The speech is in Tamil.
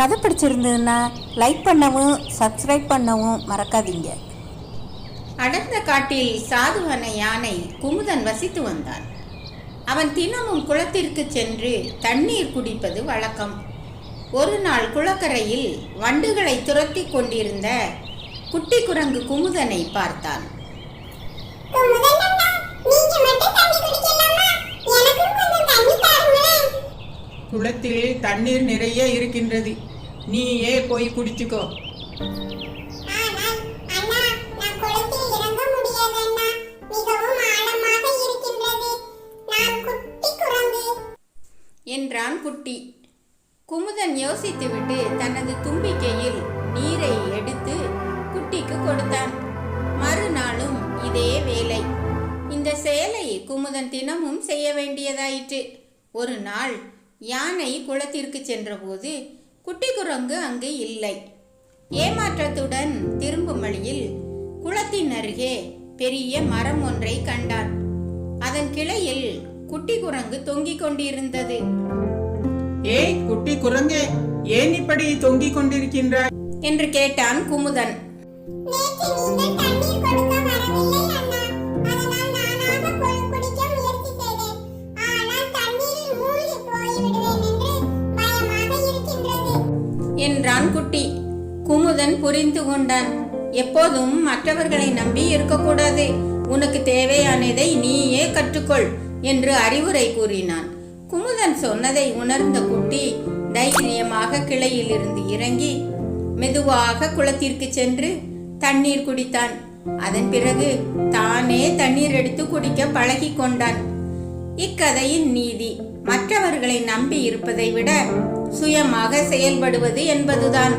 கதை பிடிச்சிருந்ததுன்னா லைக் பண்ணவும் சப்ஸ்கிரைப் பண்ணவும் மறக்காதீங்க. அடர்ந்த காட்டில் சாதுவான யானை குமுதன் வசித்து வந்தான். அவன் தினமும் குளத்திற்கு சென்று தண்ணீர் குடிப்பது வழக்கம். ஒரு நாள் குளக்கரையில் வண்டுகளை துரத்தி கொண்டிருந்த குட்டி குரங்கு குமுதனை பார்த்தான். குளத்தில் தண்ணீர் நிறைய இருக்கின்றது, நீயே போய் குடிச்சுக்கோ. என்றான் குட்டி. குமுதன் யோசித்துவிட்டு தனது தும்பிக்கையில் நீரை எடுத்து குட்டிக்கு கொடுத்தான். மறுநாளும் இதே வேலை. இந்த செயலை குமுதன் தினமும் செய்ய வேண்டியதாயிற்று. ஒரு நாள் யானை குளத்திற்கு சென்றபோது குட்டி குரங்கு அங்கு இல்லை. ஏமாற்றத்துடன் திரும்பும் வழியில் குளத்தின் அருகே பெரிய மரம் ஒன்றை கண்டான். அதன் கிளையில் குட்டி குரங்கு தொங்கிக் கொண்டிருந்தது. ஏய் குட்டி குரங்கே, ஏன் இப்படி தொங்கிக் கொண்டிருக்கின்றாய் என்று கேட்டான் குமுதன். என்றான் குட்டி. குமுதன் புரிந்து கொண்டான். எப்போதும் மற்றவர்களை நம்பி இருக்கக்கூடாது, உனக்கு தேவையானதை நீயே கற்றுக்கொள் என்று அறிவுரை கூறினான். குமுதன் சொன்னதை உணர்ந்த குட்டி தைரியமாக கிளையில் இருந்து இறங்கி மெதுவாக குளத்திற்கு சென்று தண்ணீர் குடித்தான். அதன் பிறகு தானே தண்ணீர் எடுத்து குடிக்க பழகி கொண்டான். இக்கதையின் நீதி மற்றவர்களை நம்பி இருப்பதை விட சுயமாக செயல்படுவது என்பதுதான்.